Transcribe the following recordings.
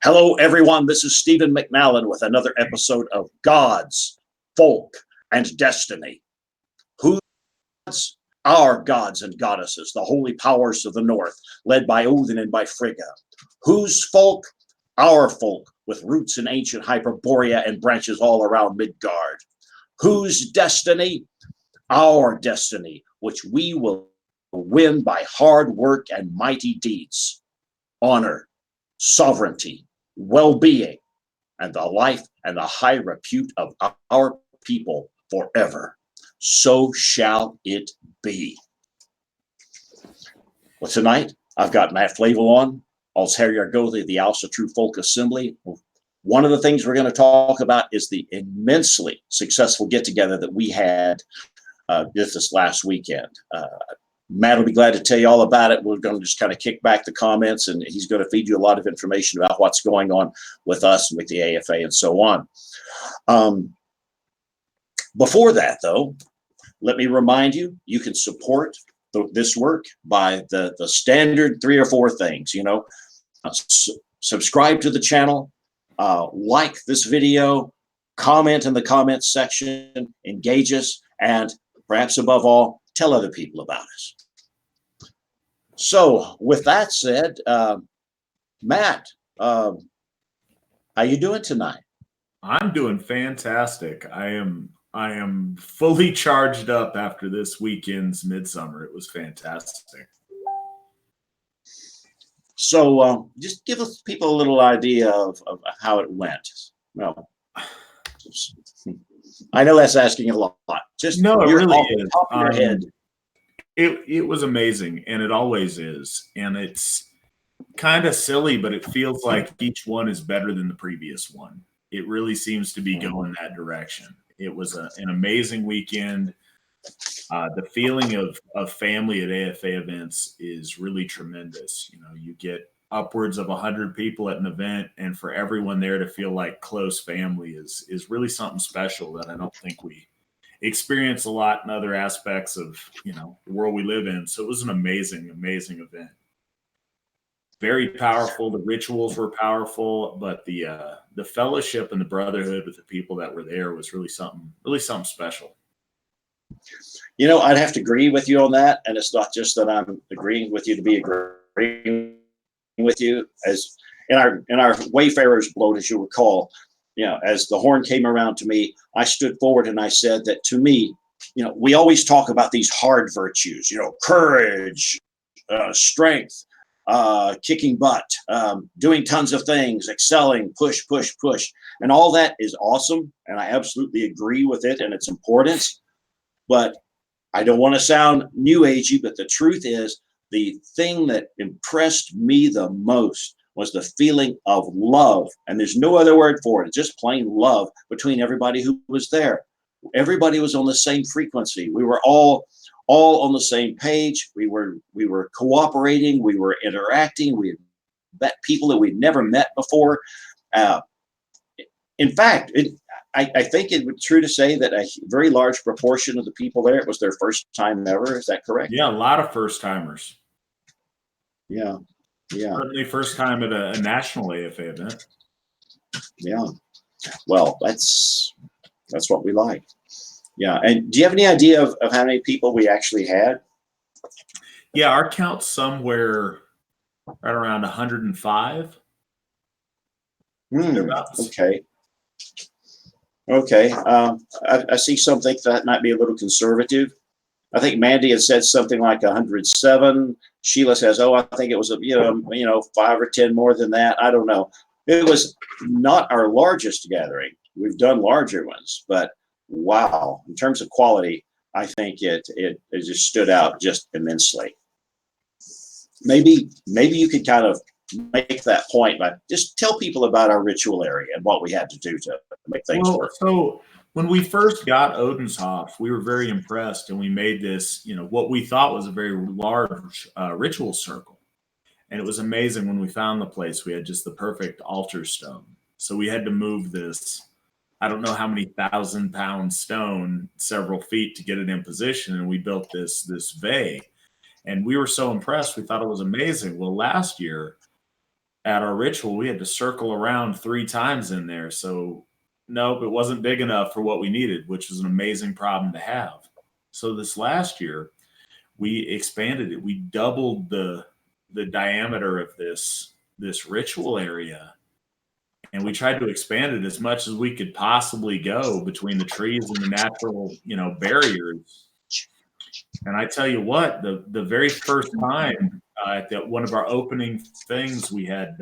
Hello, everyone. This is Stephen McNallen with another episode of Gods, Folk, and Destiny. Who's our gods and goddesses, the holy powers of the north, led by Odin and by Frigga? Whose folk? Our folk, with roots in ancient Hyperborea and branches all around Midgard. Whose destiny? Our destiny, which we will win by hard work and mighty deeds. Honor, sovereignty, well-being, and the life and the high repute of our people forever. So shall it be. Well, tonight I've got Matt Flavel on, als Herjargothi, the Alsa True Folk Assembly. One of the things we're going to talk about is the immensely successful get-together that we had this last weekend. Matt will be glad to tell you all about it. We're going to just kind of kick back the comments, and he's going to feed you a lot of information about what's going on with us and with the AFA and so on. Before that, though, let me remind you, you can support this work by the standard 3 or 4 things. Subscribe to the channel, like this video, comment in the comments section, engage us, and perhaps above all, tell other people about us. So with that said, Matt, how you doing tonight? I'm doing fantastic. I am fully charged up after this weekend's Midsummer. It was fantastic. So just give us people a little idea of how it went. Well, I know that's asking a lot. Just no, it really is. Top of your head. It was amazing, and it always is. And it's kind of silly, but it feels like each one is better than the previous one. It really seems to be going that direction. It was an amazing weekend. The feeling of family at AFA events is really tremendous. You get upwards of 100 people at an event, and for everyone there to feel like close family is really something special that I don't think we experience a lot in other aspects of the world we live in. So it was an amazing event. Very powerful. The rituals were powerful, but the fellowship and the brotherhood with the people that were there was really something special. I'd have to agree with you on that, and it's not just that I'm agreeing with you to be agreeing with you. As in our Wayfarers bloat, as you recall, as the horn came around to me, I stood forward and I said that to me, we always talk about these hard virtues, courage, strength, kicking butt, doing tons of things, excelling, push, and all that is awesome, and I absolutely agree with it and its importance. But I don't want to sound new agey, but the truth is, the thing that impressed me the most was the feeling of love, and there's no other word for it, just plain love between everybody who was there. Everybody was on the same frequency. We were all on the same page. We were cooperating. We were interacting. We met people that we'd never met before. In fact, I think it would be true to say that a very large proportion of the people there, it was their first time ever. Is that correct? Yeah, a lot of first timers. Yeah. Certainly first time at a national AFA event. Yeah. Well, that's what we like. Yeah. And do you have any idea of how many people we actually had? Yeah, our count's somewhere right around 105. Okay. I see something that might be a little conservative. I think Mandy had said something like 107. Sheila says, I think it was 5 or 10 more than that. I don't know. It was not our largest gathering. We've done larger ones, but wow, in terms of quality, I think it just stood out just immensely. Maybe you could kind of make that point, but just tell people about our ritual area and what we had to do to make things work. So when we first got Odenshof, we were very impressed, and we made this, what we thought was a very large ritual circle. And it was amazing when we found the place. We had just the perfect altar stone. So we had to move this, I don't know how many 1,000-pound stone several feet to get it in position. And we built this vey. And we were so impressed. We thought it was amazing. Well, last year, at our ritual, we had to circle around 3 times in there. So nope, it wasn't big enough for what we needed, which was an amazing problem to have. So this last year, we expanded it. We doubled the diameter of this ritual area, and we tried to expand it as much as we could possibly go between the trees and the natural, barriers. And I tell you what, the very first time at one of our opening things, we had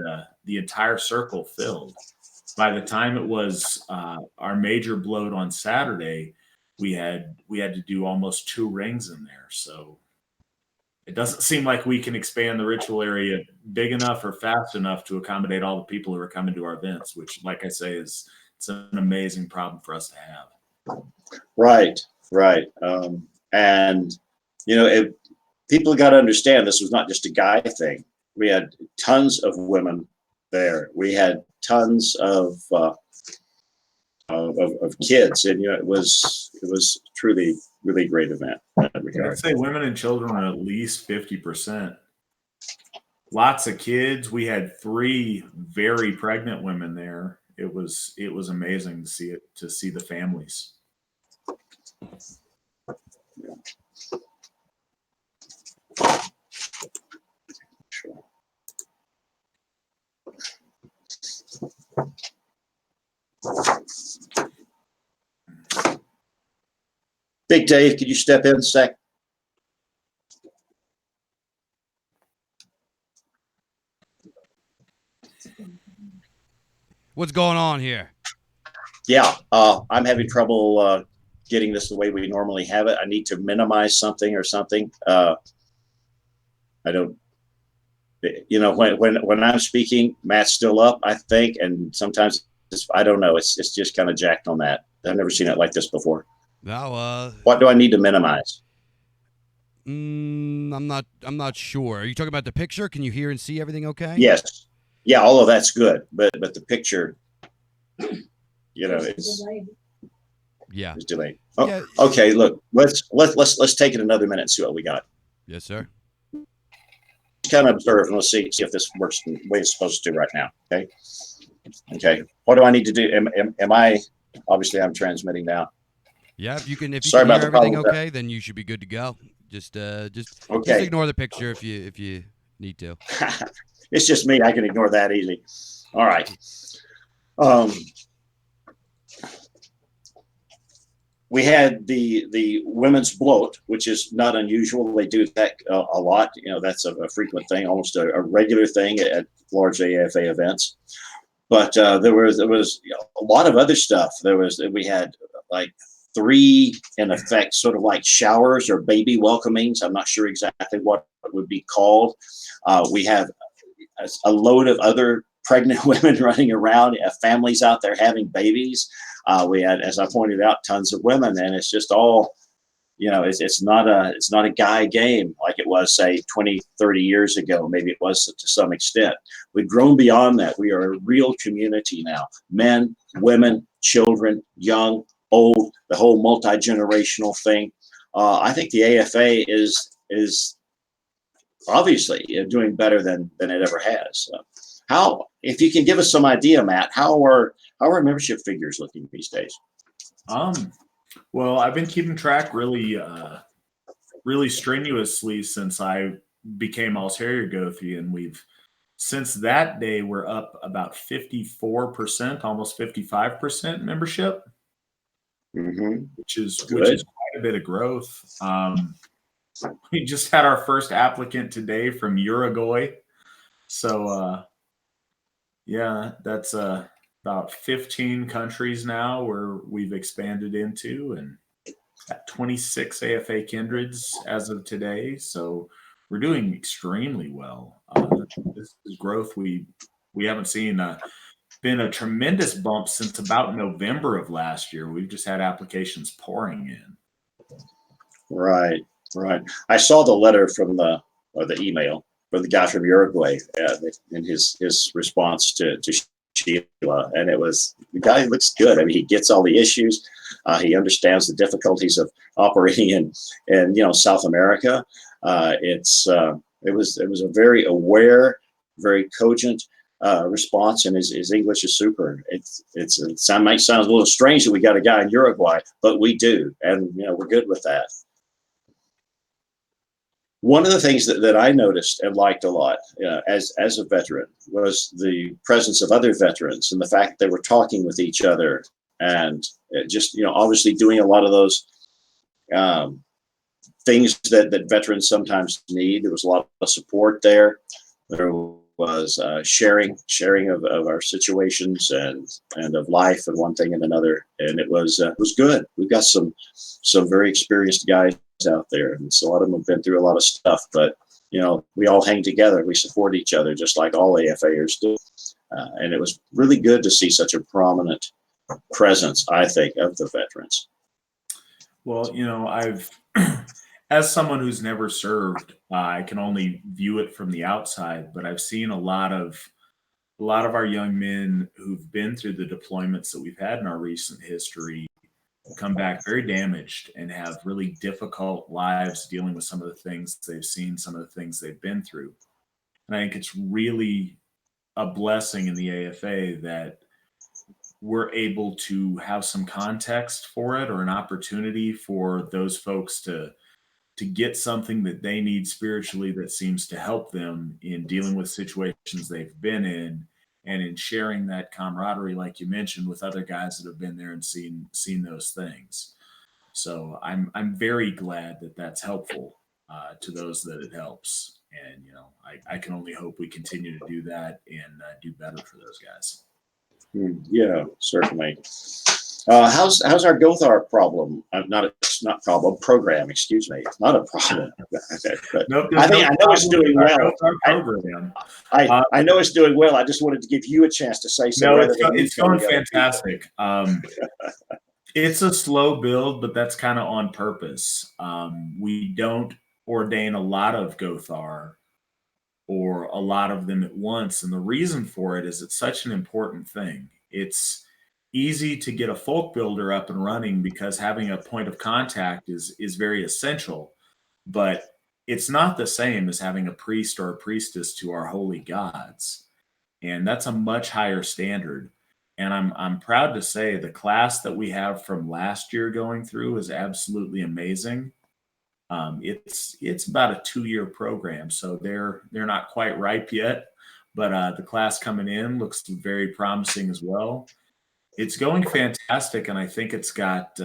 the entire circle filled. By the time it was our major bloat on Saturday, we had to do almost 2 rings in there. So it doesn't seem like we can expand the ritual area big enough or fast enough to accommodate all the people who are coming to our events, which, like I say, it's an amazing problem for us to have. Right. And people got to understand this was not just a guy thing. We had tons of women there. We had tons of kids, and it was truly really great event. I'd say women and children are at least 50%. Lots of kids. We had 3 very pregnant women there. It was amazing to see the families. Yeah. Sure. Big Dave, could you step in a sec? What's going on here? Yeah, I'm having trouble getting this the way we normally have it. I need to minimize something or something. I don't, when I'm speaking, Matt's still up, I think, and sometimes I don't know. It's just kind of jacked on that. I've never seen it like this before. No, what do I need to minimize? I'm not sure. Are you talking about the picture? Can you hear and see everything okay? Yes. Yeah, all of that's good, but the picture, it's delayed. Yeah. It's delayed. Oh, yeah. Okay, look, let's take it another minute and see what we got. Yes, sir. Kind of observe and let's see if this works the way it's supposed to right now. Okay. What do I need to do? Am I obviously I'm transmitting now? Yeah, if you can hear everything okay, then you should be good to go. Just ignore the picture if you need to. It's just me. I can ignore that easy. All right. We had the women's bloat, which is not unusual. They do that a lot. That's a frequent thing, almost a regular thing at large AFA events. But there was a lot of other stuff. We had like 3, in effect, sort of like showers or baby welcomings. I'm not sure exactly what it would be called. We have a load of other pregnant women running around, families out there having babies. We had, as I pointed out, tons of women, and it's just all, it's not a guy game like it was, say, 20, 30 years ago. Maybe it was to some extent. We've grown beyond that. We are a real community now. Men, women, children, young, old, the whole multi-generational thing. I think the AFA is obviously doing better than it ever has. If you can give us some idea, Matt, how are membership figures looking these days? Well, I've been keeping track really strenuously since I became All Terrier Gothie, and since that day we're up about 54%, almost 55% membership, which is quite a bit of growth. We just had our first applicant today from Uruguay, so yeah, that's about 15 countries now where we've expanded into, and at 26 AFA kindreds as of today. So we're doing extremely well. This is growth we haven't seen. Been a tremendous bump since about November of last year. We've just had applications pouring in. Right. I saw the letter from the email from the guy from Uruguay in his response to Sheila, and the guy looks good. I mean, he gets all the issues. He understands the difficulties of operating in South America. It was a very aware, very cogent response, and his English is super. It might sound a little strange that we got a guy in Uruguay, but we do, and we're good with that. One of the things that I noticed and liked a lot as a veteran was the presence of other veterans and the fact that they were talking with each other and just obviously doing a lot of those things that veterans sometimes need. There was a lot of support there. There was sharing of our situations and of life and one thing and another, and it was good. We've got some very experienced guys out there, and so a lot of them have been through a lot of stuff, but we all hang together. We support each other just like all AFAers do, and it was really good to see such a prominent presence, I think, of the veterans. Well, I've as someone who's never served, I can only view it from the outside, but I've seen a lot of our young men who've been through the deployments that we've had in our recent history come back very damaged and have really difficult lives dealing with some of the things they've seen, some of the things they've been through. And I think it's really a blessing in the AFA that we're able to have some context for it, or an opportunity for those folks to get something that they need spiritually that seems to help them in dealing with situations they've been in, and in sharing that camaraderie, like you mentioned, with other guys that have been there and seen those things. So I'm very glad that that's helpful to those that it helps. And, I can only hope we continue to do that and do better for those guys. Yeah, certainly. How's our Gothar problem? Program. Excuse me. It's not a problem. Okay, but nope, I know it's doing well. I know it's doing well. I just wanted to give you a chance to say so. No, it's going fantastic. It's a slow build, but that's kind of on purpose. We don't ordain a lot of Gothar or a lot of them at once, and the reason for it is it's such an important thing. It's easy to get a folk builder up and running because having a point of contact is very essential, but it's not the same as having a priest or a priestess to our holy gods, and that's a much higher standard. And I'm proud to say the class that we have from last year going through is absolutely amazing. It's about a 2-year program, so they're not quite ripe yet, but the class coming in looks very promising as well. It's going fantastic, and I think it's got,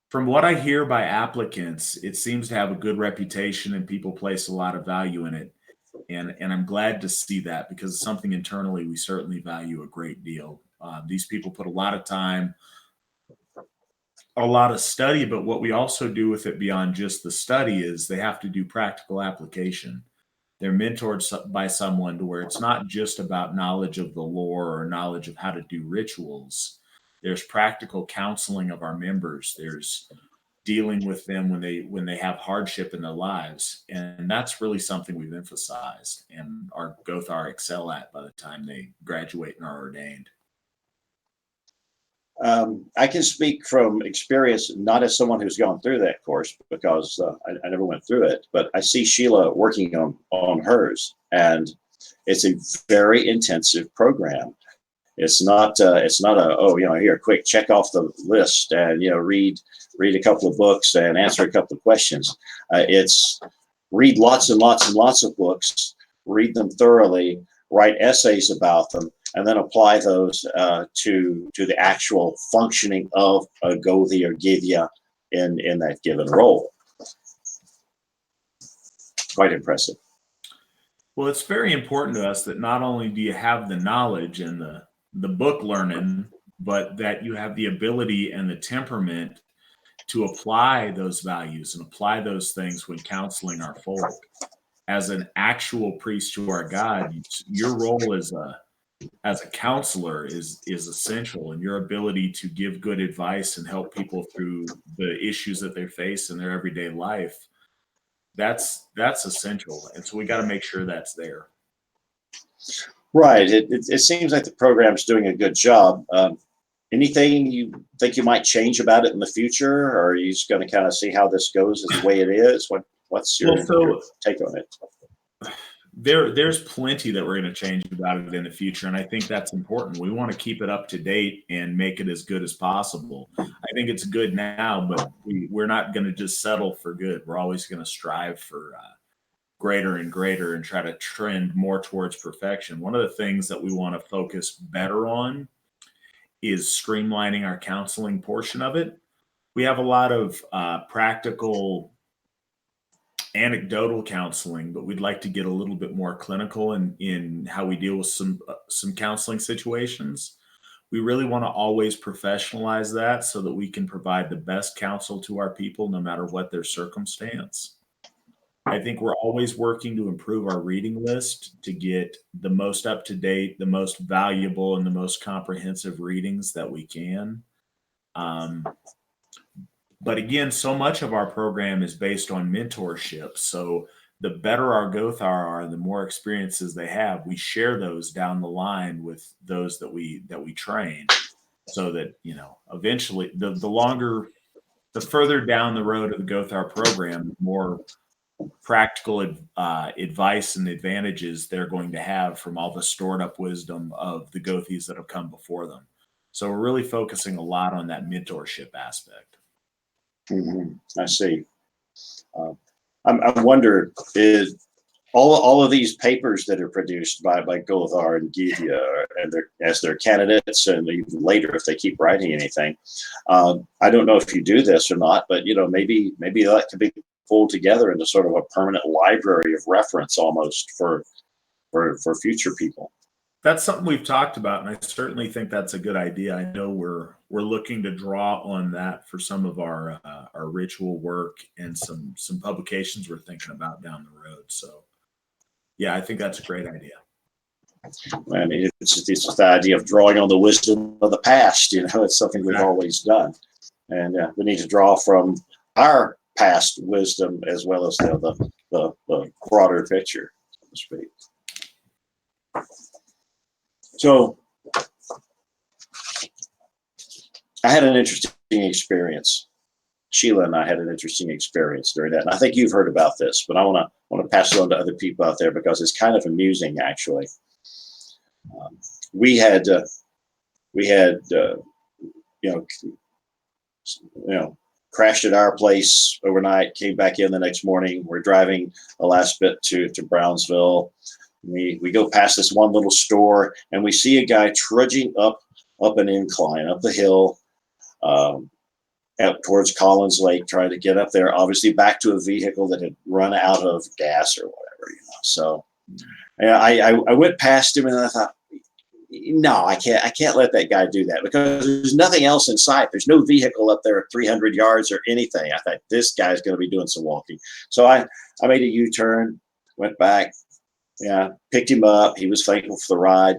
from what I hear by applicants, it seems to have a good reputation and people place a lot of value in it. And I'm glad to see that, because it's something internally we certainly value a great deal. These people put a lot of time, a lot of study, but what we also do with it beyond just the study is they have to do practical application. They're mentored by someone to where it's not just about knowledge of the lore or knowledge of how to do rituals. There's practical counseling of our members. There's dealing with them when they have hardship in their lives. And that's really something we've emphasized and our Gothar excel at by the time they graduate and are ordained. I can speak from experience, not as someone who's gone through that course, because I never went through it, but I see Sheila working on hers, and it's a very intensive program. It's not here, quick, check off the list and read a couple of books and answer a couple of questions. It's read lots and lots and lots of books, read them thoroughly, write essays about them, and then apply those to the actual functioning of a Gothi or Githya in that given role. Quite impressive. Well, it's very important to us that not only do you have the knowledge and the book learning, but that you have the ability and the temperament to apply those values and apply those things when counseling our folk. As an actual priest to our God, your role as a counselor is essential, and your ability to give good advice and help people through the issues that they face in their everyday life, that's essential. And so we got to make sure that's there. Right. It seems like the program's doing a good job. Anything you think you might change about it in the future, or are you just going to kind of see how this goes as the way it is? What's your take on it? there's plenty that we're going to change about it in the future, and I think that's important. We want to keep it up to date and make it as good as possible. I think it's good now, but we're not going to just settle for good. We're always going to strive for greater and greater and try to trend more towards perfection. One of the things that we want to focus better on is streamlining our counseling portion of it. We have a lot of practical, anecdotal counseling, but we'd like to get a little bit more clinical in how we deal with some counseling situations. We really want to always professionalize that so that we can provide the best counsel to our people, no matter what their circumstance. I think we're always working to improve our reading list to get the most up to date, the most valuable, and the most comprehensive readings that we can. But again, so much of our program is based on mentorship. So the better our Gothar are, the more experiences they have, we share those down the line with those that we train, so that, you know, eventually the further down the road of the Gothar program, the more practical advice and advantages they're going to have from all the stored up wisdom of the Gothies that have come before them. So we're really focusing a lot on that mentorship aspect. Mm-hmm. I see. I wonder, is all of these papers that are produced by Gothar and Githia, and as their candidates, and even later if they keep writing anything, I don't know if you do this or not, but you know, maybe that could be pulled together into sort of a permanent library of reference almost for future people. That's something we've talked about, and I certainly think that's a good idea. I know we're looking to draw on that for some of our ritual work and some publications we're thinking about down the road. So, yeah, I think that's a great idea. I mean, it's just the idea of drawing on the wisdom of the past. You know, it's something we've always done, and we need to draw from our past wisdom as well as the broader picture, so to speak. So I had an interesting experience. Sheila and I had an interesting experience during that. And I think you've heard about this, but I want to pass it on to other people out there because it's kind of amusing, actually. We had crashed at our place overnight, came back in the next morning. We're driving the last bit to Brownsville. We go past this one little store, and we see a guy trudging up an incline, up the hill, out towards Collins Lake, trying to get up there, obviously back to a vehicle that had run out of gas or whatever, you know. So I went past him, and I thought, no, I can't let that guy do that, because there's nothing else in sight. There's no vehicle up there 300 yards or anything. I thought, this guy's going to be doing some walking. So I made a U-turn, went back. Yeah, picked him up. He was thankful for the ride,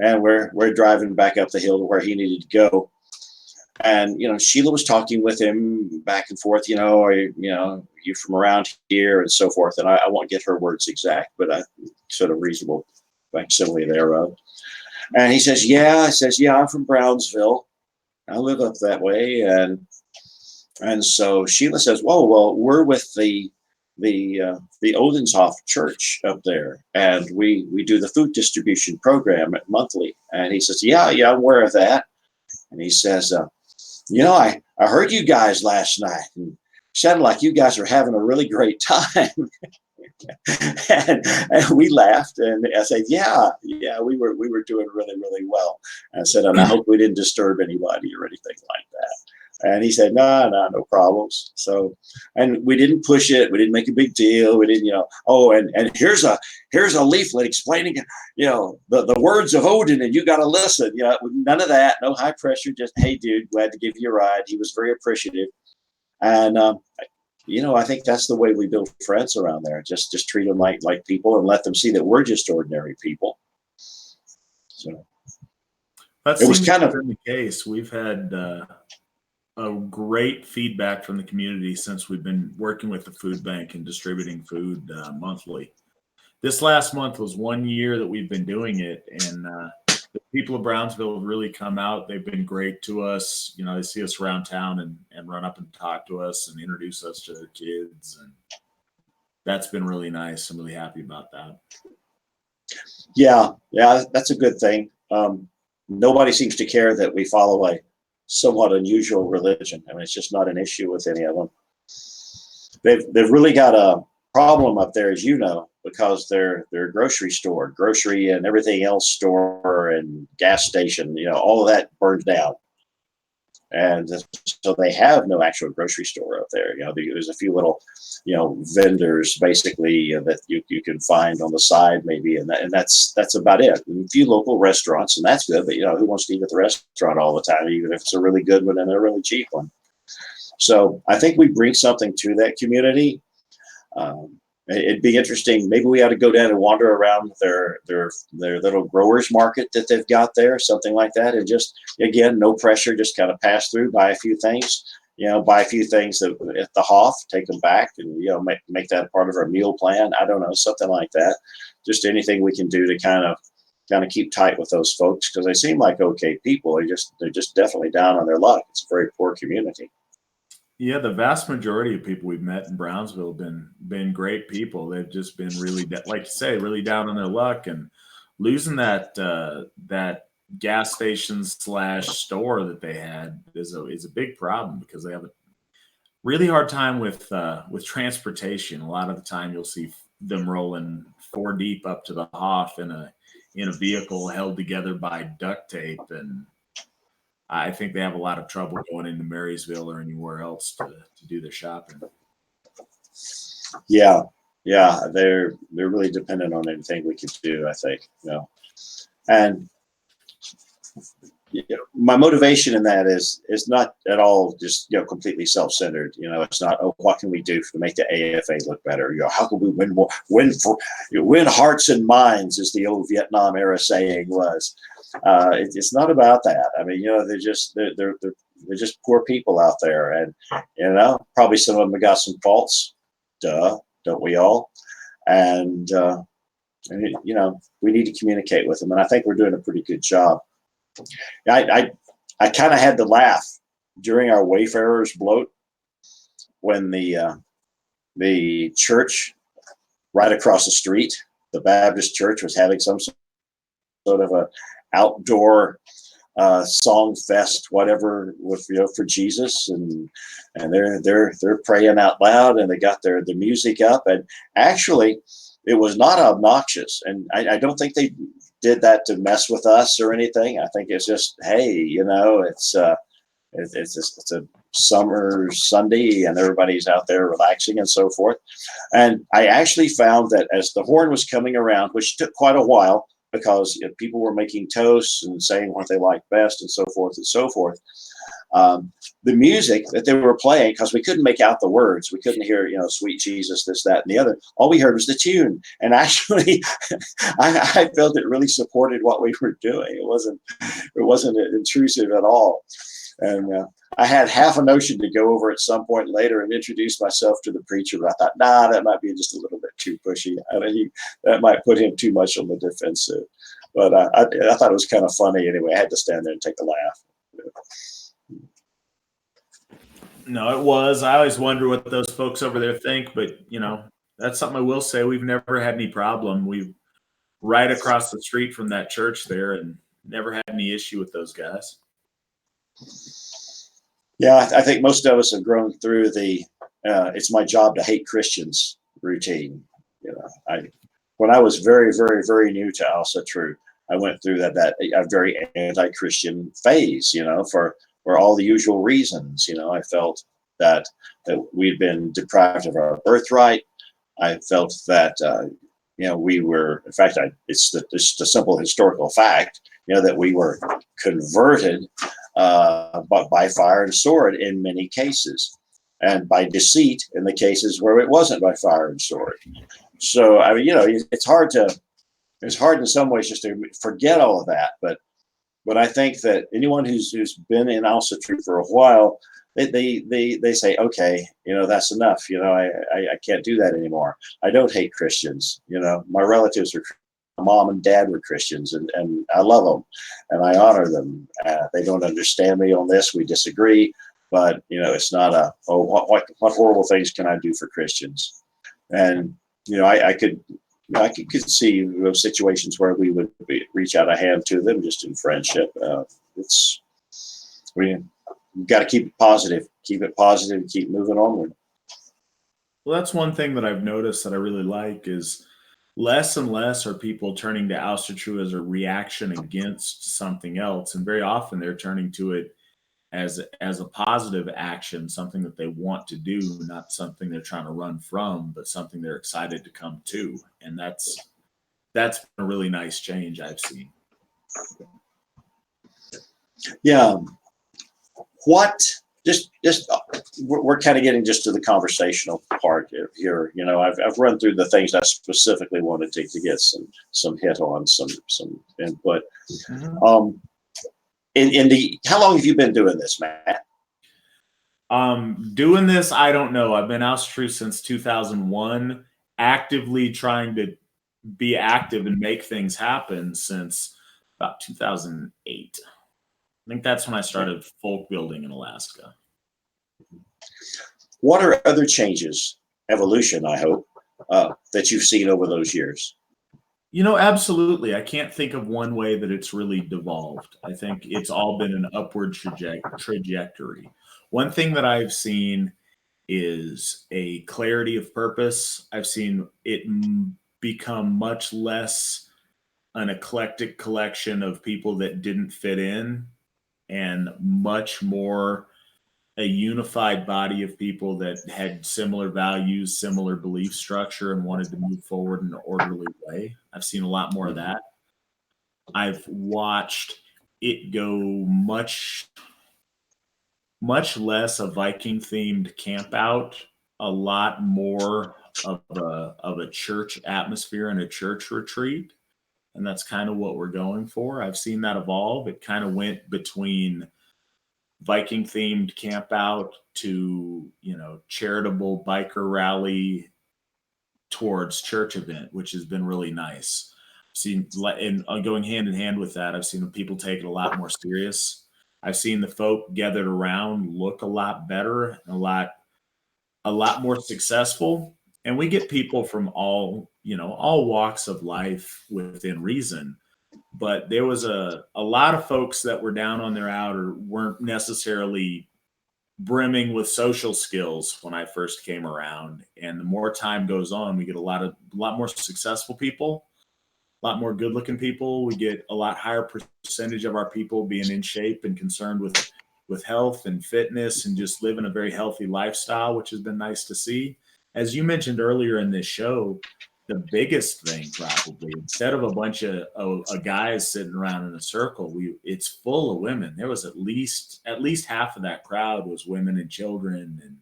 and we're driving back up the hill to where he needed to go. And you know, Sheila was talking with him back and forth. You know, are you from around here and so forth. And I won't get her words exact, but I sort of reasonable facsimile thereof. And he says, "Yeah." I says, "Yeah, I'm from Brownsville. I live up that way." And so Sheila says, "Well, we're with the Odenshoff Church up there, and we do the food distribution program monthly." And he says, yeah, I'm aware of that. And he says, I heard you guys last night, and sounded like you guys are having a really great time. and we laughed, and I said, yeah, we were doing really, really well. And I said, and I hope we didn't disturb anybody or anything like that. And he said, no problems. So, and we didn't push it. We didn't make a big deal. We didn't, and here's a leaflet explaining, the words of Odin, and you got to listen. None of that, no high pressure, just, hey, dude, glad to give you a ride. He was very appreciative. And, I think that's the way we build friends around there. Just treat them like people and let them see that we're just ordinary people. So that it was kind of the case. We've had, a great feedback from the community since we've been working with the food bank and distributing food monthly. This last month was 1 year that we've been doing it, and the people of Brownsville have really come out. They've been great to us. They see us around town and run up and talk to us and introduce us to their kids. And that's been really nice. I'm really happy about that. Yeah, that's a good thing. Nobody seems to care that we follow a somewhat unusual religion. I mean, it's just not an issue with any of them. They've really got a problem up there, as you know, because their grocery store, grocery and everything else store and gas station, all of that burned down. And so they have no actual grocery store up there. There's a few little, vendors basically that you can find on the side maybe, and that's about it. And a few local restaurants, and that's good. But who wants to eat at the restaurant all the time, even if it's a really good one and a really cheap one? So I think we bring something to that community. It'd be interesting. Maybe we ought to go down and wander around their little growers market that they've got there, something like that, and just, again, no pressure, just kind of pass through, buy a few things, buy a few things at the Hoff, take them back, and make that part of our meal plan. I don't know, something like that. Just anything we can do to kind of keep tight with those folks, because they seem like okay people. They're just definitely down on their luck. It's a very poor community. Yeah, the vast majority of people we've met in Brownsville have been great people. They've just been really, like you say, really down on their luck, and losing that gas station / store that they had is a big problem, because they have a really hard time with transportation. A lot of the time, you'll see them rolling 4 deep up to the Hoff in a vehicle held together by duct tape, and I think they have a lot of trouble going into Marysville or anywhere else to do their shopping. Yeah, they're really dependent on anything we can do, I think. And my motivation in that is not at all just completely self-centered. It's not, oh, what can we do to make the AFA look better? How can we win hearts and minds, as the old Vietnam era saying was. It's not about that. I mean, they're just poor people out there, and probably some of them have got some faults. Duh, don't we all? And we need to communicate with them, and I think we're doing a pretty good job. I kind of had to laugh during our Wayfarers bloat when the church right across the street, the Baptist church, was having some sort of a outdoor song fest, whatever, with for Jesus, and they're praying out loud, and they got the music up, and actually it was not obnoxious, and I don't think they did that to mess with us or anything. I think it's just, hey, it's a summer Sunday and everybody's out there relaxing and so forth. And I actually found that as the horn was coming around, which took quite a while, because people were making toasts and saying what they liked best and so forth and so forth. The music that they were playing, because we couldn't make out the words, we couldn't hear, sweet Jesus, this, that, and the other. All we heard was the tune. And actually, I felt it really supported what we were doing. It wasn't intrusive at all. And I had half a notion to go over at some point later and introduce myself to the preacher, but I thought, nah, that might be just a little bit too pushy. That might put him too much on the defensive. But I thought it was kind of funny anyway. I had to stand there and take a laugh. No, it was. I always wonder what those folks over there think, but that's something I will say. We've never had any problem. We've right across the street from that church there, and never had any issue with those guys. Yeah, I think most of us have grown through the "it's my job to hate Christians" routine. When I was very, very, very new to Alsa True, I went through that a very anti-Christian phase. For all the usual reasons. I felt that we'd been deprived of our birthright. I felt that we were, in fact, it's the simple historical fact, that we were converted, but by fire and sword in many cases, and by deceit in the cases where it wasn't by fire and sword. So I mean, it's hard in some ways just to forget all of that, but I think that anyone who's been in Alsa True for a while, they say, okay, that's enough. I can't do that anymore. I don't hate Christians. My relatives my mom and dad were Christians, and I love them and I honor them. They don't understand me on this. We disagree, but it's not what horrible things can I do for Christians? And I could see situations where we would reach out a hand to them just in friendship. We got to keep it positive, keep moving onward. Well, that's one thing that I've noticed that I really like is less and less are people turning to Oustertrue as a reaction against something else, and very often they're turning to it as a positive action, something that they want to do, not something they're trying to run from, but something they're excited to come to. And that's been a really nice change I've seen. Yeah. We're kind of getting just to the conversational part here. I've run through the things I specifically wanted to get some hit on, some input. Mm-hmm. How long have you been doing this, Matt? Doing this, I don't know. I've been Oustertrue since 2001, actively trying to be active and make things happen since about 2008. I think that's when I started folk building in Alaska. What are other changes, evolution, I hope, that you've seen over those years? Absolutely. I can't think of one way that it's really devolved. I think it's all been an upward trajectory. One thing that I've seen is a clarity of purpose. I've seen it become much less an eclectic collection of people that didn't fit in and much more a unified body of people that had similar values, similar belief structure, and wanted to move forward in an orderly way. I've seen a lot more of that. I've watched it go much less a Viking themed camp out, a lot more of a church atmosphere and a church retreat. And that's kind of what we're going for. I've seen that evolve. It kind of went between Viking themed camp out to, charitable biker rally towards church event, which has been really nice. I've seen, and going hand in hand with that, I've seen people take it a lot more serious. I've seen the folk gathered around look a lot better, a lot more successful. And we get people from all walks of life within reason. But there was a lot of folks that were down on their outer weren't necessarily brimming with social skills when I first came around. And the more time goes on, we get a lot more successful people, a lot more good looking people. We get a lot higher percentage of our people being in shape and concerned with health and fitness and just living a very healthy lifestyle, which has been nice to see. As you mentioned earlier in this show, the biggest thing probably, instead of a bunch of guys sitting around in a circle, it's full of women. There was at least half of that crowd was women and children, and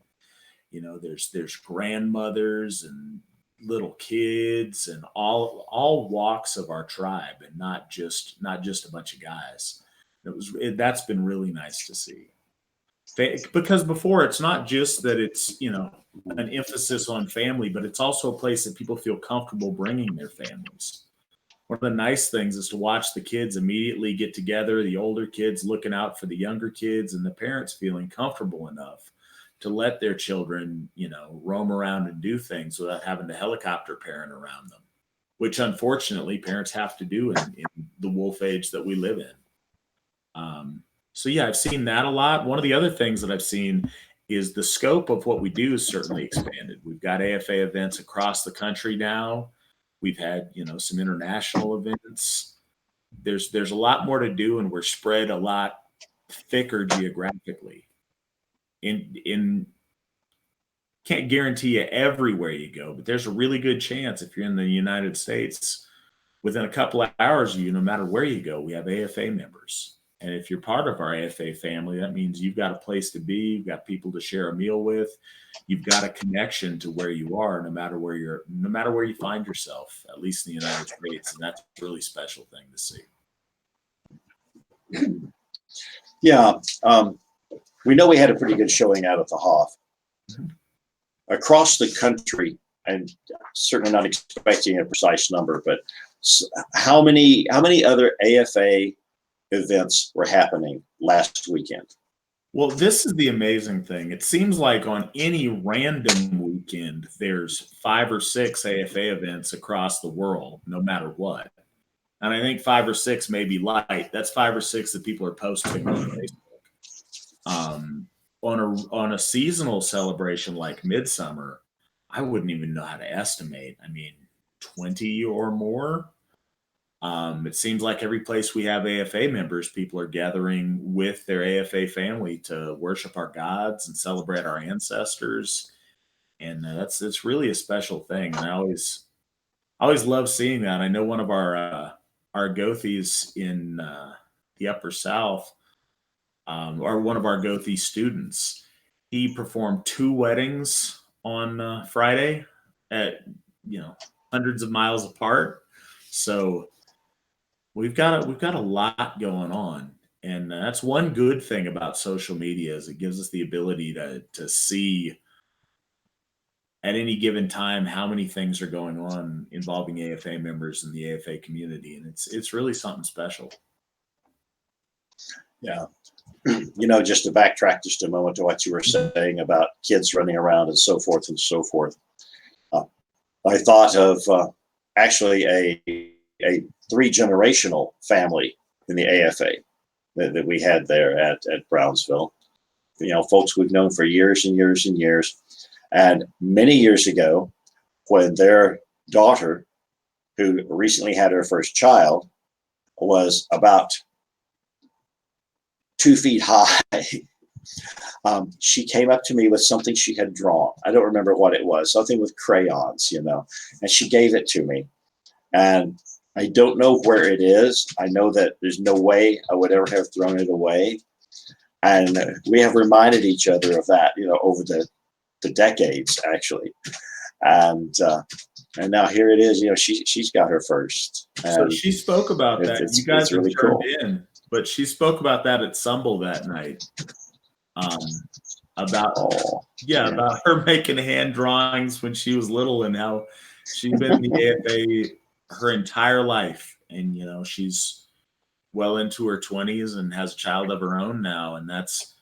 there's grandmothers and little kids and all walks of our tribe, and not just a bunch of guys. That's been really nice to see. Because before, it's not just that it's an emphasis on family, but it's also a place that people feel comfortable bringing their families. One of the nice things is to watch the kids immediately get together, the older kids looking out for the younger kids, and the parents feeling comfortable enough to let their children, roam around and do things without having to helicopter parent around them, which unfortunately parents have to do in the wolf age that we live in. So yeah, I've seen that a lot. One of the other things that I've seen is the scope of what we do is certainly expanded. We've got AFA events across the country now. We've had, some international events. There's a lot more to do, and we're spread a lot thicker geographically. Can't guarantee you everywhere you go, but there's a really good chance if you're in the United States, within a couple of hours of you, no matter where you go, we have AFA members. And if you're part of our AFA family, that means you've got a place to be, you've got people to share a meal with, you've got a connection to where you are, no matter where you find yourself, at least in the United States. And that's a really special thing to see. Yeah. We know we had a pretty good showing out at the Hoff. Mm-hmm. Across the country, and certainly not expecting a precise number, but how many other AFA events were happening last weekend? Well, this is the amazing thing. It seems like on any random weekend, there's 5 or 6 AFA events across the world, no matter what. And I think 5 or 6 may be light. That's 5 or 6 that people are posting on Facebook. On a seasonal celebration like Midsummer, I wouldn't even know how to estimate. I mean, 20 or more. It seems like every place we have AFA members, people are gathering with their AFA family to worship our gods and celebrate our ancestors, and it's really a special thing. And I always love seeing that. I know one of our Gothies in the Upper South, or one of our Gothi students, he performed 2 weddings on Friday at hundreds of miles apart. So we've got a lot going on, and that's one good thing about social media is it gives us the ability to see at any given time how many things are going on involving AFA members in the AFA community, and it's really something special. Yeah. Just to backtrack just a moment to what you were saying about kids running around and so forth and so forth. I thought of actually a 3-generational family in the AFA that we had there at Brownsville. Folks we've known for years and years and years. And many years ago, when their daughter, who recently had her first child, was about 2 feet high, she came up to me with something she had drawn. I don't remember what it was, something with crayons, and she gave it to me. And I don't know where it is. I know that there's no way I would ever have thrown it away. And we have reminded each other of that, over the decades, actually. And now here it is. She's got her first. So she spoke about that. You guys have really turned cool. in, but she spoke about that at Sumble that night. About her making hand drawings when she was little and how she's been in the AFA her entire life, and she's well into her 20s and has a child of her own now, and that's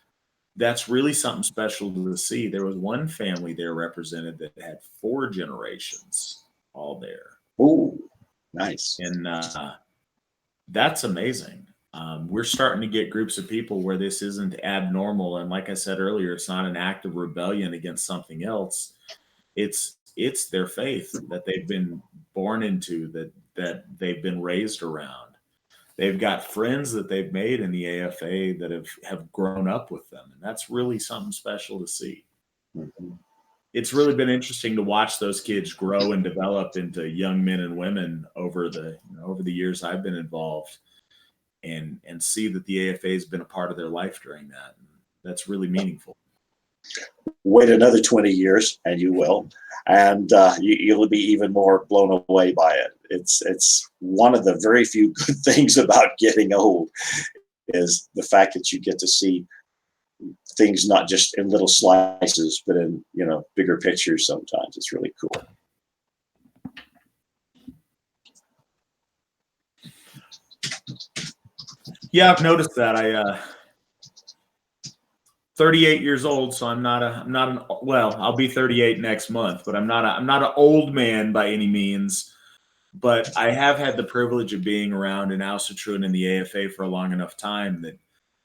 really something special to see. There was one family there represented that had 4 generations all there. Ooh, nice. And that's amazing. We're starting to get groups of people where this isn't abnormal, and like I said earlier, it's not an act of rebellion against something else. It's their faith that they've been born into, that they've been raised around. They've got friends that they've made in the AFA that have grown up with them, and that's really something special to see. Mm-hmm. It's really been interesting to watch those kids grow and develop into young men and women over the years I've been involved, and see that the AFA has been a part of their life during that. And that's really meaningful. Wait another 20 years, and you will, and you'll be even more blown away by it. It's one of the very few good things about getting old is the fact that you get to see things not just in little slices, but in bigger pictures. Sometimes it's really cool. Yeah, I've noticed that. I 38 years old, so I'll be 38 next month, but I'm not an old man by any means. But I have had the privilege of being around in Aussertruden in the AFA for a long enough time that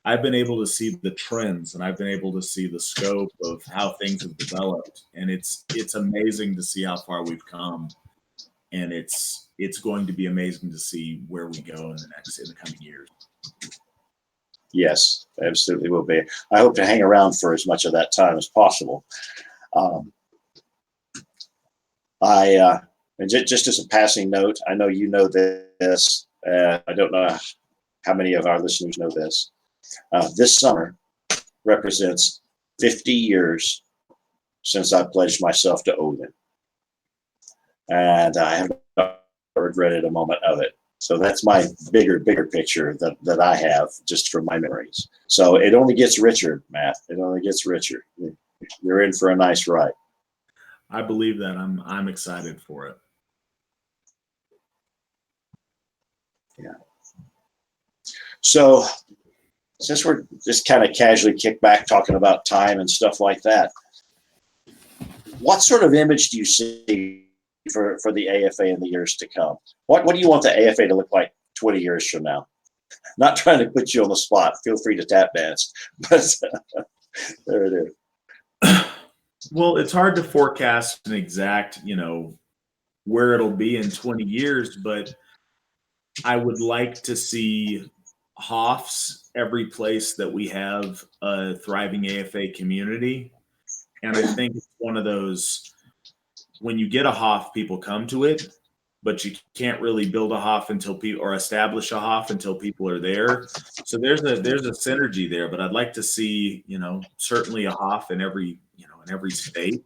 I've been able to see the trends, and I've been able to see the scope of how things have developed. And it's amazing to see how far we've come. And it's going to be amazing to see where we go in the coming years. Yes, absolutely will be. I hope to hang around for as much of that time as possible. And just as a passing note, I know you know this. I don't know how many of our listeners know this. This summer represents 50 years since I pledged myself to Odin. And I have not regretted a moment of it. So that's my bigger picture that I have just from my memories. So it only gets richer, Matt. It only gets richer. You're in for a nice ride. I believe that. I'm excited for it. Yeah. So since we're just kind of casually kicked back talking about time and stuff like that, what sort of image do you see for the AFA in the years to come? What do you want the AFA to look like 20 years from now? Not trying to put you on the spot. Feel free to tap dance, but there it is. Well, it's hard to forecast an exact, where it'll be in 20 years, but I would like to see Hoffs every place that we have a thriving AFA community. And I think it's one of those, when you get a Hoff, people come to it, but you can't really build a Hoff until people, or establish a Hoff until people are there. So there's a synergy there, but I'd like to see, certainly a Hoff in every state.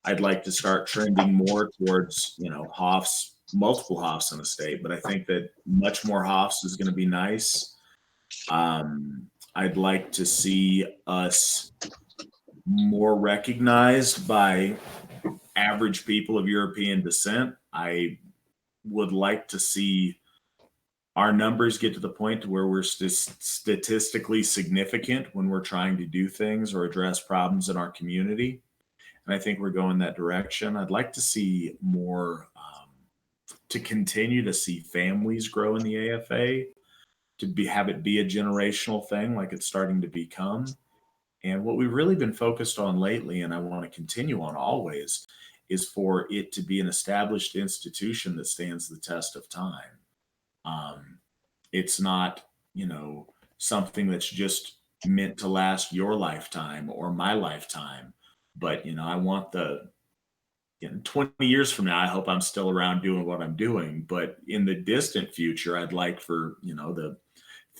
I'd like to start trending more towards, Hoffs, multiple Hoffs in a state, but I think that much more Hoffs is going to be nice. I'd like to see us more recognized by average people of European descent. I would like to see our numbers get to the point to where we're statistically significant when we're trying to do things or address problems in our community. And I think we're going that direction. I'd like to see more, to continue to see families grow in the AFA, have it be a generational thing like it's starting to become. And what we've really been focused on lately, and I want to continue on always, is for it to be an established institution that stands the test of time. It's not, something that's just meant to last your lifetime or my lifetime. But, I want 20 years from now, I hope I'm still around doing what I'm doing. But in the distant future, I'd like for, the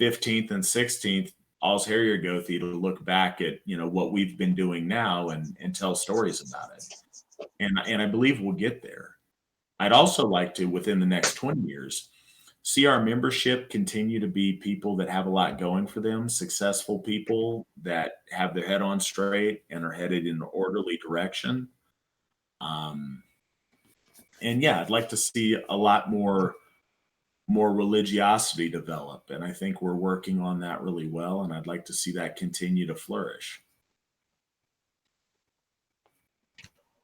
15th and 16th All's Harrier Gothi to look back at, what we've been doing now and tell stories about it. And I believe we'll get there. I'd also like to, within the next 20 years, see our membership continue to be people that have a lot going for them, successful people that have their head on straight and are headed in an orderly direction. And yeah, I'd like to see a lot more religiosity develop. And I think we're working on that really well. And I'd like to see that continue to flourish.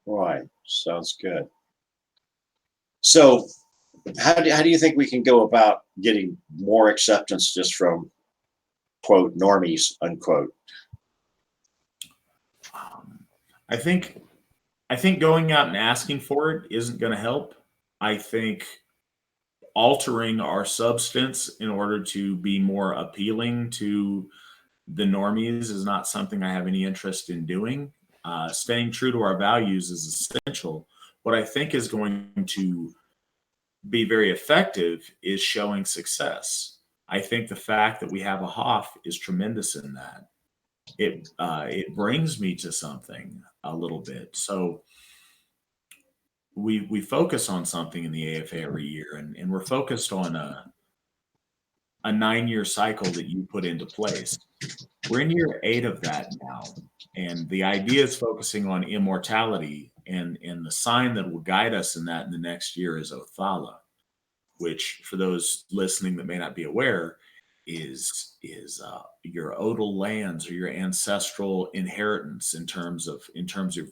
Right. Sounds good. So how do you think we can go about getting more acceptance just from, quote, normies, unquote? I think going out and asking for it isn't going to help. I think altering our substance in order to be more appealing to the normies is not something I have any interest in doing. Staying true to our values is essential. What I think is going to be very effective is showing success. I think the fact that we have a Hoff is tremendous in that. It brings me to something a little bit. So we focus on something in the AFA every year, and we're focused on a 9-year cycle that you put into place. We're in year 8 of that now. And the idea is focusing on immortality, and the sign that will guide us in that in the next year is Othala, which, for those listening that may not be aware, is your odal lands or your ancestral inheritance in terms of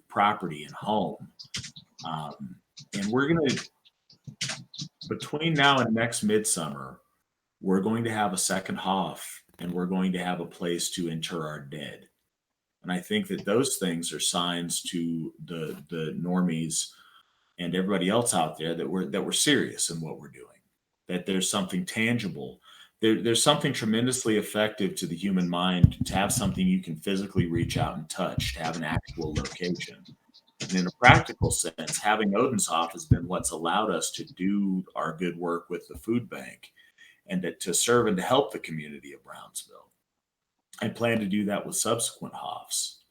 property and home. And we're going to, between now and next midsummer, we're going to have a second Hoff, and we're going to have a place to inter our dead. And I think that those things are signs to the normies and everybody else out there that we're serious in what we're doing, that there's something tangible. There's something tremendously effective to the human mind to have something you can physically reach out and touch, to have an actual location. And in a practical sense, having Odenshoff has been what's allowed us to do our good work with the food bank and to serve and to help the community of Brownsville. I plan to do that with subsequent Hoffs.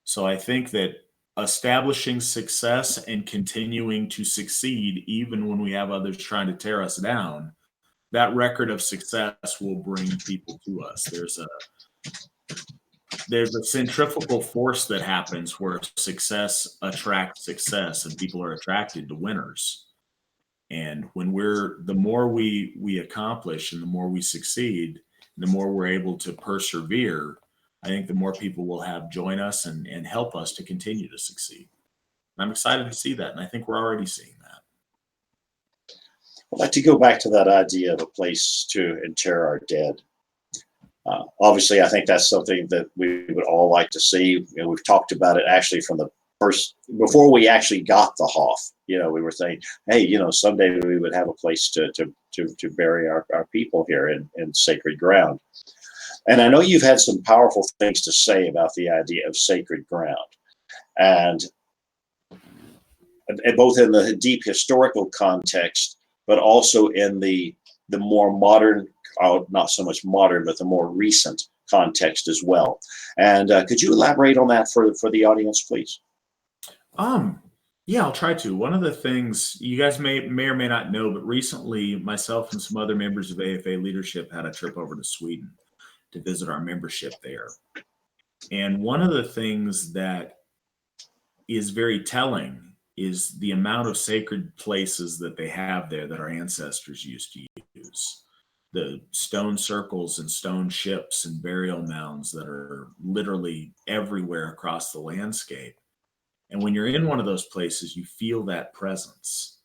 So I think that establishing success and continuing to succeed, even when we have others trying to tear us down, that record of success will bring people to us. There's a centrifugal force that happens where success attracts success, and people are attracted to winners. And when the more we accomplish and the more we succeed, the more we're able to persevere, I think the more people will have join us and help us to continue to succeed. And I'm excited to see that, and I think we're already seeing that. I'd like to go back to that idea of a place to inter our dead. Obviously, I think that's something that we would all like to see. We've talked about it actually from the first, before we actually got the Hoff. We were saying, hey, someday we would have a place to bury our people here in sacred ground. And I know you've had some powerful things to say about the idea of sacred ground, and both in the deep historical context, but also in the more modern, not so much modern, but the more recent context as well. And could you elaborate on that for the audience, please? Yeah, I'll try to. One of the things you guys may or may not know, but recently myself and some other members of AFA leadership had a trip over to Sweden to visit our membership there. And one of the things that is very telling is the amount of sacred places that they have there that our ancestors used to use. The stone circles and stone ships and burial mounds that are literally everywhere across the landscape. And when you're in one of those places, you feel that presence.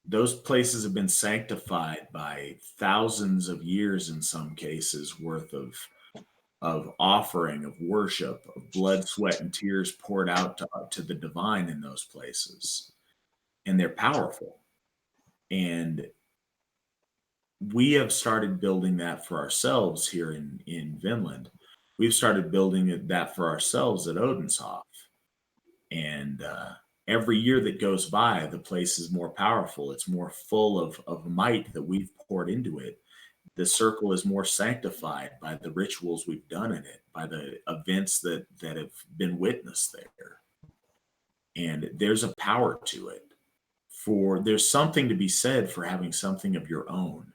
Those places have been sanctified by thousands of years, in some cases, worth of offering, of worship, of blood, sweat, and tears poured out to the divine in those places. And they're powerful. And we have started building that for ourselves here in Vinland. We've started building that for ourselves at Odenshof. And every year that goes by, the place is more powerful. It's more full of might that we've poured into it. The circle is more sanctified by the rituals we've done in it, by the events that have been witnessed there. And there's a power to it. There's something to be said for having something of your own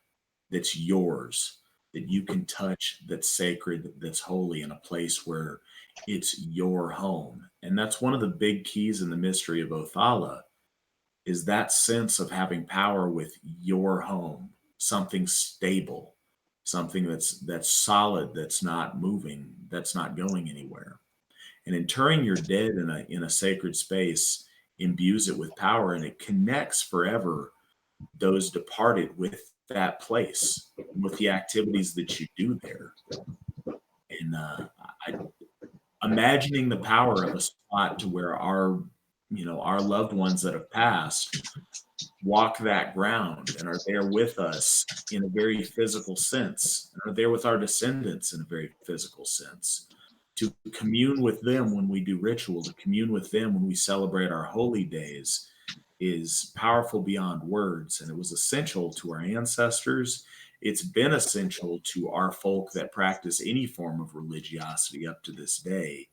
that's yours, that you can touch, that's sacred, that's holy, in a place where it's your home. And that's one of the big keys in the mystery of Othala, is that sense of having power with your home, something stable, something that's solid, that's not moving, that's not going anywhere. And interring your dead in a sacred space imbues it with power, and it connects forever those departed with that place, with the activities that you do there. And imagining the power of a spot to where our loved ones that have passed walk that ground and are there with us in a very physical sense, and are there with our descendants in a very physical sense, to commune with them when we do ritual, to commune with them when we celebrate our holy days, is powerful beyond words. And it was essential to our ancestors. It's been essential to our folk that practice any form of religiosity up to this day.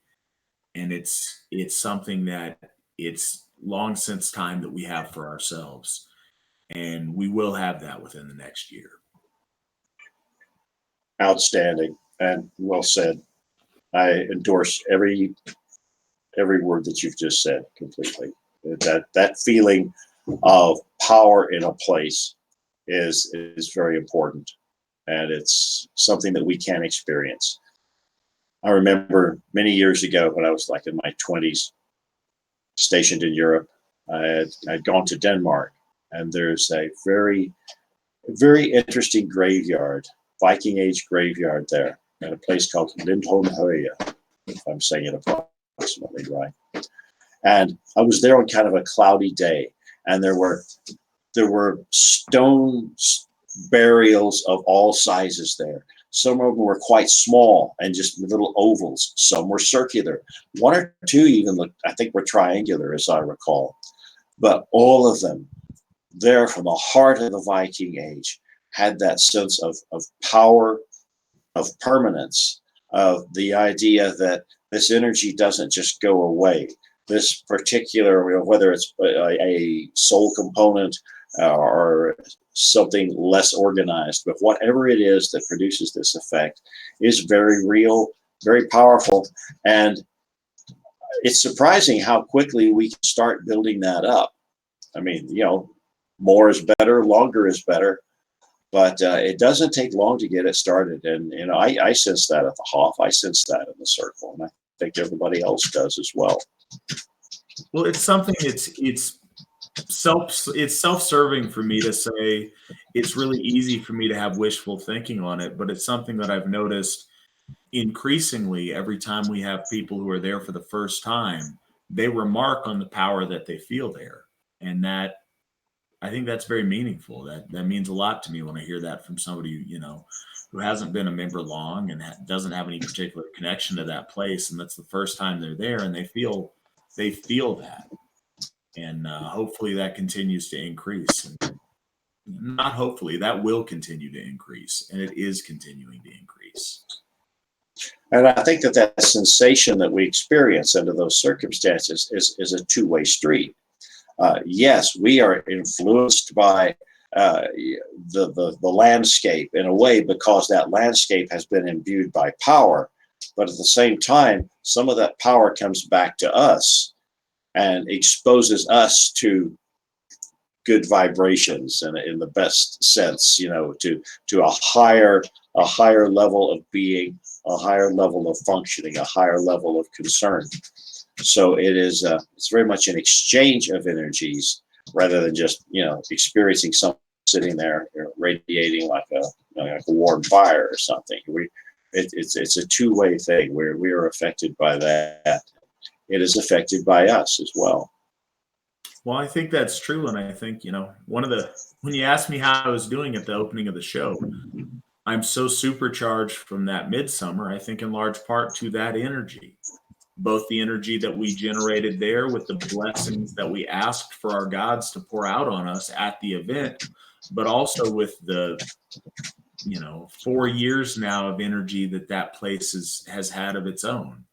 And it's something that it's long since time that we have for ourselves. And we will have that within the next year. Outstanding and well said. I endorse every word that you've just said completely. That feeling of power in a place is very important, and it's something that we can experience. I remember many years ago when I was like in my 20s, stationed in Europe. I'd gone to Denmark, and there's a very, very interesting graveyard, Viking age graveyard there, at a place called Lindholmhøje, if I'm saying it approximately right. And I was there on kind of a cloudy day, and there were stone burials of all sizes there. Some of them were quite small and just little ovals. Some were circular. One or two even looked, I think, were triangular, as I recall. But all of them, there from the heart of the Viking age, had that sense of power, of permanence, of the idea that this energy doesn't just go away. This particular, whether it's a soul component or something less organized, but whatever it is that produces this effect is very real, very powerful. And it's surprising how quickly we can start building that up. I mean, more is better, longer is better. but it doesn't take long to get it started. And I sense that at the Hoff. I sense that in the circle, and I think everybody else does as well. Well, it's something. It's self-serving for me to say. It's really easy for me to have wishful thinking on it, but it's something that I've noticed increasingly every time we have people who are there for the first time. They remark on the power that they feel there, and that I think that's very meaningful. That means a lot to me when I hear that from somebody who hasn't been a member long and doesn't have any particular connection to that place, and that's the first time they're there, and they feel that, and hopefully that continues to increase. And not hopefully, that will continue to increase, and it is continuing to increase. And I think that sensation that we experience under those circumstances is a two-way street. Yes, we are influenced by the landscape in a way, because that landscape has been imbued by power. But at the same time, some of that power comes back to us and exposes us to good vibrations, and in the best sense, to a higher level of being, a higher level of functioning, a higher level of concern. So it's very much an exchange of energies rather than just experiencing something sitting there radiating like a warm fire or something. It's a two-way thing where we are affected by that. It is affected by us as well. Well, I think that's true, and I think when you asked me how I was doing at the opening of the show, I'm so supercharged from that midsummer. I think in large part to that energy. Both the energy that we generated there with the blessings that we asked for our gods to pour out on us at the event, but also with the 4 years now of energy that place has had of its own.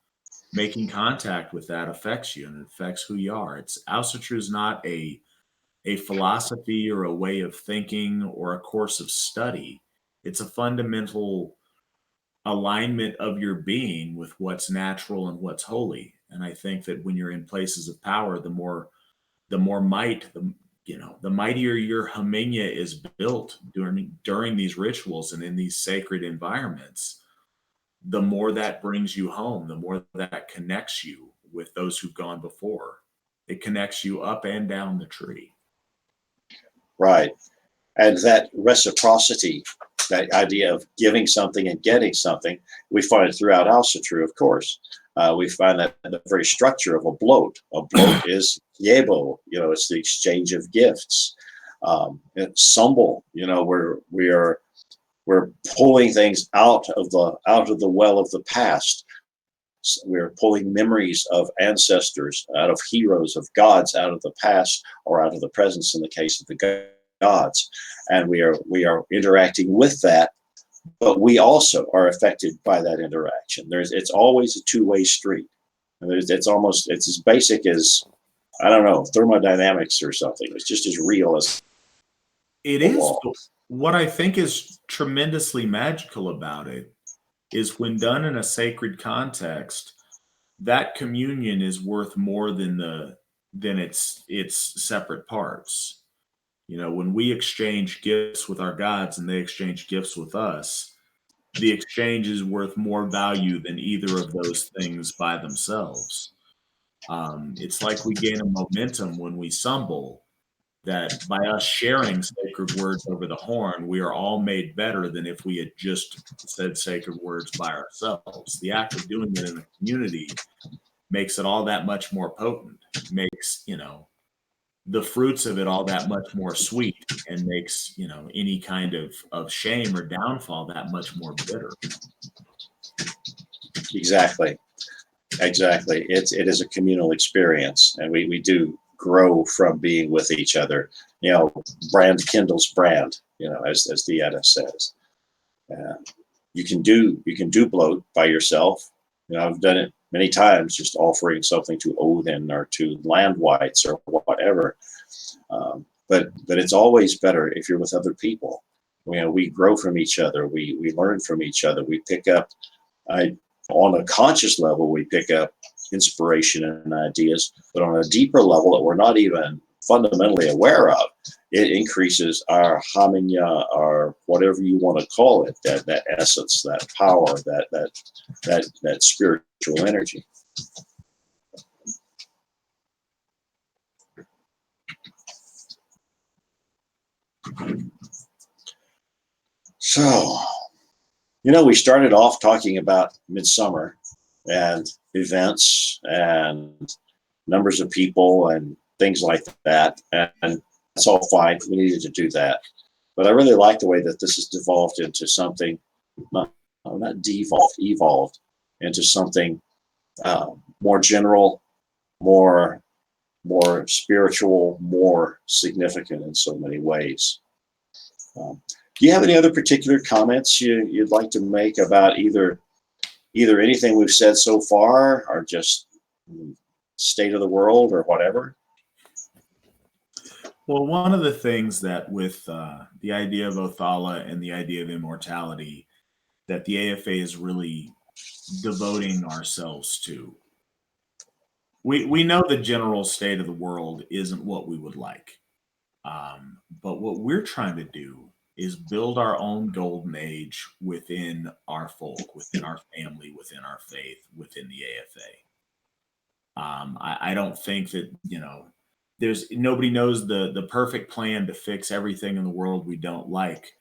Making contact with that affects you, and it affects who you are. Ausatru is not a philosophy or a way of thinking or a course of study. It's a fundamental alignment of your being with what's natural and what's holy. And I think that when you're in places of power, the more might, the mightier your Hamenya is built during these rituals and in these sacred environments, the more that brings you home, the more that connects you with those who've gone before. It connects you up and down the tree. Right. And that reciprocity, that idea of giving something and getting something, we find it throughout Ausatru, of course. We find that in the very structure of a bloat. A bloat is yebo, it's the exchange of gifts. It's sumbel, we're pulling things out of the well of the past. We're pulling memories of ancestors, out of heroes, of gods, out of the past or out of the presence in the case of the gods, and we are interacting with that, but we also are affected by that interaction. It's always a two-way street. It's as basic as, I don't know, thermodynamics or something. It's just as real as it is. What I think is tremendously magical about it is when done in a sacred context, that communion is worth more than its separate parts. When we exchange gifts with our gods and they exchange gifts with us, the exchange is worth more value than either of those things by themselves. It's like we gain a momentum when we sumbel, that by us sharing sacred words over the horn, we are all made better than if we had just said sacred words by ourselves. The act of doing it in a community makes it all that much more potent, makes, the fruits of it all that much more sweet, and makes, any kind of shame or downfall that much more bitter. Exactly. It is a communal experience, and we do grow from being with each other. Brand kindles brand, as the Edda says. You can do bloat by yourself. I've done it many times, just offering something to Odin or to land whites or whatever. But it's always better if you're with other people. We grow from each other. We learn from each other. We pick up, on a conscious level, we pick up inspiration and ideas, but on a deeper level that we're not even fundamentally aware of, it increases our harmonia, or whatever you want to call it, that essence, that power, that spiritual energy. So, we started off talking about midsummer and events and numbers of people and things like that. And that's all fine. We needed to do that. But I really like the way that this has devolved into something, not devolved, evolved into something more general, more spiritual, more significant in so many ways. Do you have any other particular comments you'd like to make about either anything we've said so far, or just state of the world, or whatever? Well, one of the things that with the idea of Othala and the idea of immortality, that the AFA is really devoting ourselves to. We know the general state of the world isn't what we would like. But what we're trying to do is build our own golden age within our folk, within our family, within our faith, within the AFA. I don't think that, there's nobody knows the perfect plan to fix everything in the world we don't like.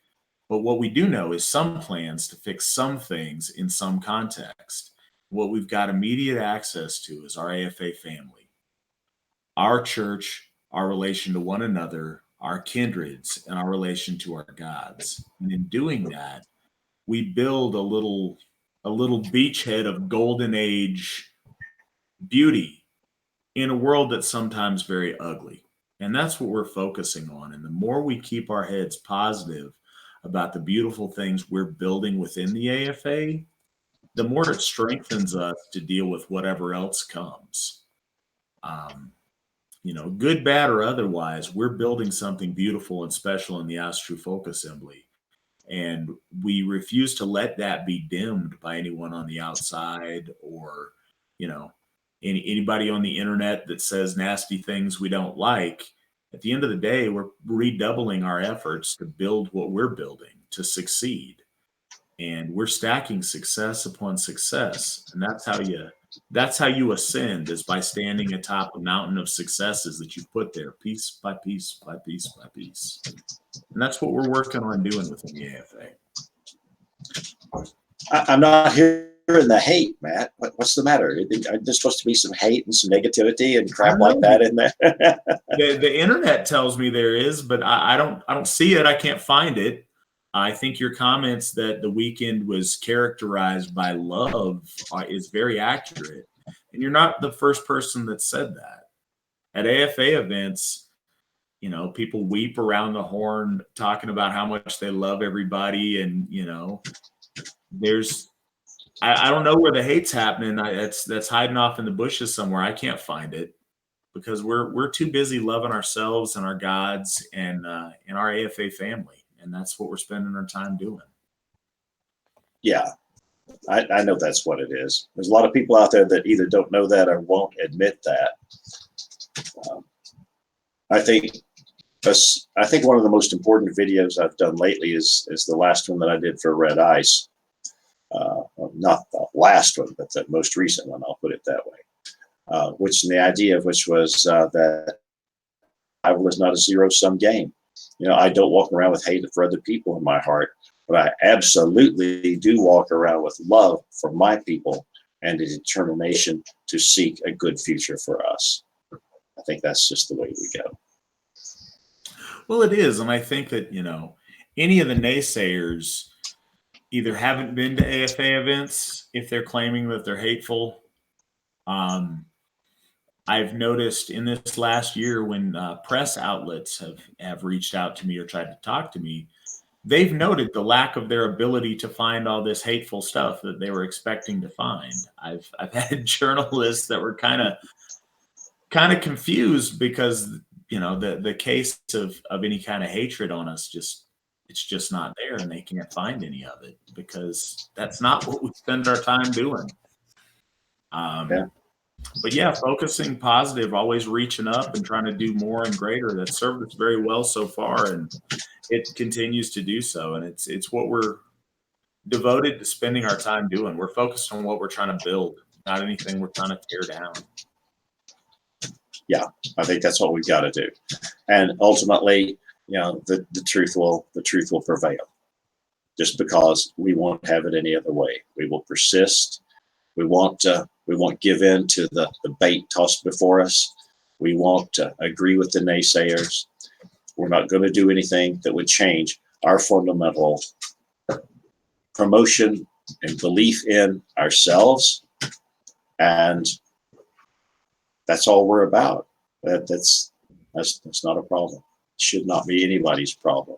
But what we do know is some plans to fix some things in some context. What we've got immediate access to is our AFA family, our church, our relation to one another, our kindreds, and our relation to our gods. And in doing that, we build a little beachhead of golden age beauty in a world that's sometimes very ugly. And that's what we're focusing on. And the more we keep our heads positive about the beautiful things we're building within the AFA, the more it strengthens us to deal with whatever else comes. Good, bad, or otherwise, we're building something beautiful and special in the Astru Folk Assembly. And we refuse to let that be dimmed by anyone on the outside, or, anybody on the internet that says nasty things we don't like. At the end of the day, we're redoubling our efforts to build what we're building, to succeed. And we're stacking success upon success. And that's how you ascend, is by standing atop a mountain of successes that you put there piece by piece by piece by piece. And that's what we're working on doing within the AFA. I'm not hearing the hate, Matt. What's the matter? There's supposed to be some hate and some negativity and crap like that in there. The internet tells me there is, but I don't see it. I can't find it. I think your comments that the weekend was characterized by love is very accurate. And you're not the first person that said that. At AFA events, people weep around the horn talking about how much they love everybody. And, I don't know where the hate's happening. That's hiding off in the bushes somewhere. I can't find it, because we're too busy loving ourselves and our gods and our AFA family. And that's what we're spending our time doing. Yeah, I know that's what it is. There's a lot of people out there that either don't know that or won't admit that. I think one of the most important videos I've done lately is the last one that I did for Red Ice. Not the last one, but the most recent one, I'll put it that way. Which the idea of which was that Flavel is not a zero-sum game. I don't walk around with hate for other people in my heart, but I absolutely do walk around with love for my people and a determination to seek a good future for us. I think that's just the way we go. Well, it is. And I think that, any of the naysayers either haven't been to AFA events if they're claiming that they're hateful. I've noticed in this last year when press outlets have reached out to me or tried to talk to me, they've noted the lack of their ability to find all this hateful stuff that they were expecting to find. I've had journalists that were kind of confused because the case of any kind of hatred on us it's just not there, and they can't find any of it because that's not what we spend our time doing. Yeah. But yeah, focusing positive, always reaching up and trying to do more and greater. That served us very well so far, and it continues to do so. And it's what we're devoted to spending our time doing. We're focused on what we're trying to build, not anything we're trying to tear down. Yeah, I think that's what we've got to do. And ultimately, the truth will prevail. Just because we won't have it any other way. We will persist. We won't give in to the bait tossed before us. We won't agree with the naysayers. We're not going to do anything that would change our fundamental promotion and belief in ourselves. And that's all we're about. That's not a problem. It should not be anybody's problem.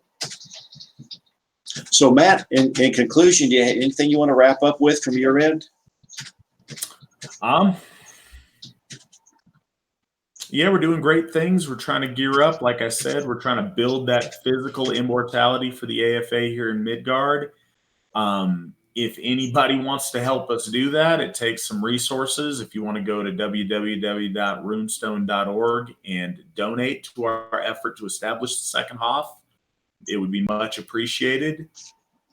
So, Matt, in conclusion, do you have anything you want to wrap up with from your end? Yeah, we're doing great things. We're trying to gear up. Like I said, we're trying to build that physical immortality for the AFA here in Midgard. If anybody wants to help us do that, it takes some resources. If you want to go to www.runestone.org and donate to our effort to establish the second Hof, it would be much appreciated.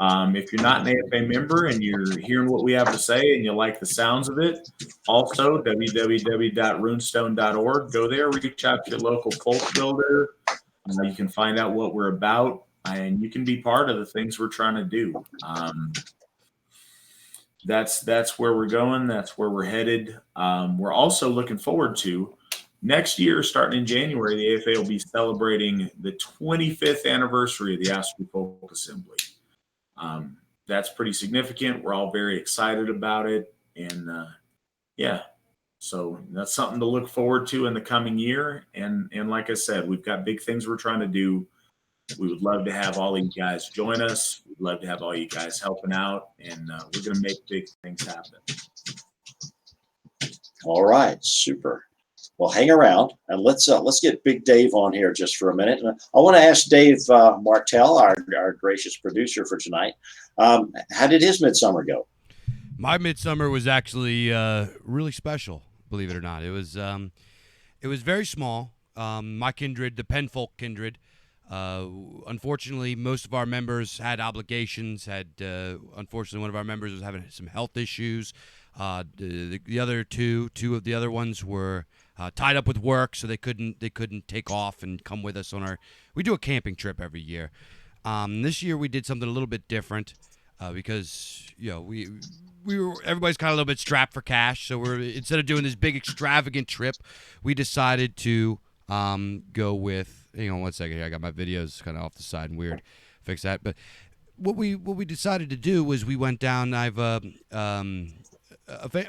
If you're not an AFA member and you're hearing what we have to say and you like the sounds of it, also www.runestone.org. Go there, reach out to your local folk builder. You can find out what we're about, and you can be part of the things we're trying to do. That's where we're going. That's where we're headed. We're also looking forward to next year, starting in January, the AFA will be celebrating the 25th anniversary of the Aspen Folk Assembly. That's pretty significant. We're all very excited about it. And so that's something to look forward to in the coming year. And like I said, we've got big things we're trying to do. We would love to have all you guys join us. We'd love to have all you guys helping out. And we're going to make big things happen. All right. Super. Well, hang around and let's get Big Dave on here just for a minute. And I want to ask Dave Martell, our gracious producer for tonight, how did his midsummer go? My midsummer was actually really special, believe it or not. It was very small. My kindred, the Penfolk kindred, unfortunately, most of our members had obligations. Unfortunately, one of our members was having some health issues. The other two of the other ones were tied up with work, so they couldn't take off and come with us on we do a camping trip every year. This year we did something a little bit different because everybody's kind of a little bit strapped for cash. So instead of doing this big extravagant trip, we decided to go with. Hang on one second here. I got my videos kind of off the side and weird. Fix that. But what we decided to do was we went down. I've a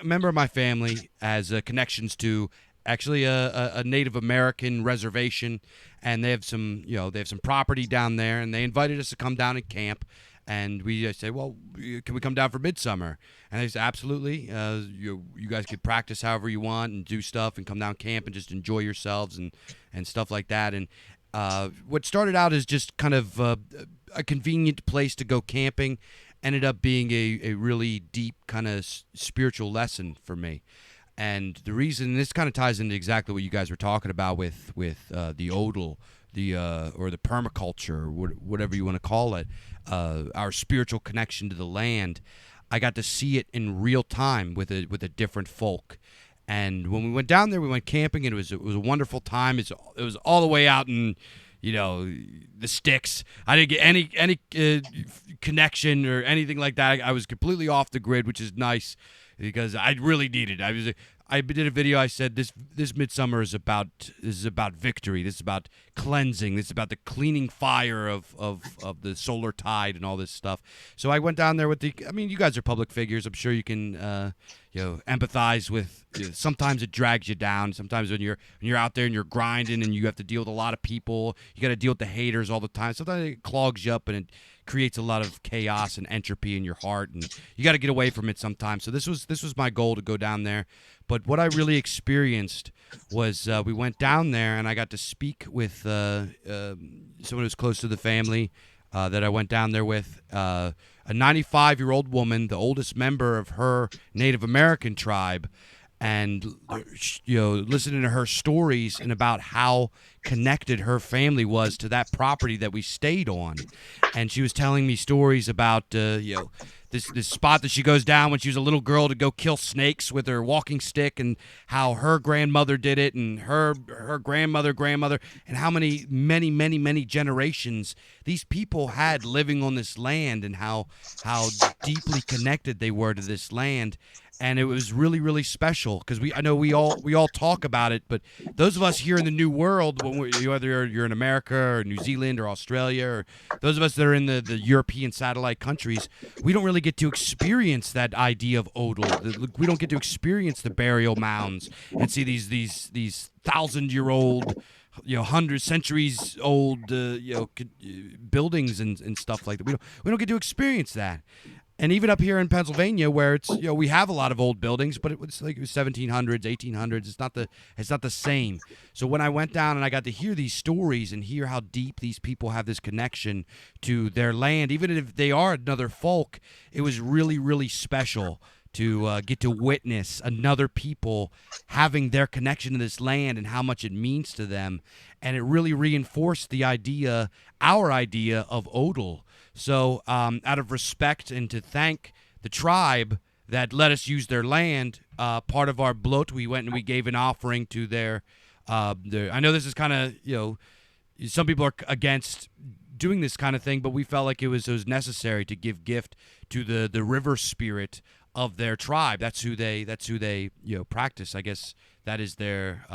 member of my family has connections to actually a Native American reservation, and they have some property down there, and they invited us to come down and camp. And we said, well, can we come down for midsummer? And they said, absolutely. You guys could practice however you want and do stuff and come down camp and just enjoy yourselves and stuff like that. And what started out as just kind of a convenient place to go camping ended up being a really deep kind of spiritual lesson for me. And the reason, this kind of ties into exactly what you guys were talking about with the odal, or the permaculture, or whatever you want to call it, our spiritual connection to the land. I got to see it in real time with a different folk. And when we went down there, we went camping, and it was a wonderful time. It was all the way out in the sticks. I didn't get any connection or anything like that. I was completely off the grid, which is nice because I really needed it. I did a video. I said this midsummer is about victory. This is about cleansing. This is about the cleaning fire of the solar tide and all this stuff. So I went down there with you guys are public figures. I'm sure you can empathize with. Sometimes it drags you down. Sometimes when you're out there and you're grinding and you have to deal with a lot of people, you got to deal with the haters all the time. Sometimes it clogs you up and it creates a lot of chaos and entropy in your heart, and you got to get away from it sometimes. So this was my goal, to go down there. But what I really experienced was we went down there and I got to speak with someone who's close to the family that I went down there with, a 95-year-old woman, the oldest member of her Native American tribe. and listening to her stories and about how connected her family was to that property that we stayed on. And she was telling me stories about this spot that she goes down when she was a little girl to go kill snakes with her walking stick, and how her grandmother did it, and her grandmother, and how many generations these people had living on this land, and how deeply connected they were to this land. And it was really, really special because I know we all talk about it, but those of us here in the New World, whether you're in America or New Zealand or Australia, or those of us that are in the European satellite countries, we don't really get to experience that idea of Odal. We don't get to experience the burial mounds and see these 1,000-year-old, 100 centuries old, buildings and stuff like that. We don't get to experience that. And even up here in Pennsylvania, where it's we have a lot of old buildings, but it was like 1700s, 1800s. It's not the same. So when I went down and I got to hear these stories and hear how deep these people have this connection to their land, even if they are another folk, it was really, really special to get to witness another people having their connection to this land and how much it means to them. And it really reinforced our idea of Odal. So out of respect and to thank the tribe that let us use their land, part of our blot, we went and we gave an offering to I know this is kind of, some people are against doing this kind of thing, but we felt like it was necessary to give gift to the river spirit of their tribe. That's who they practice. I guess that is their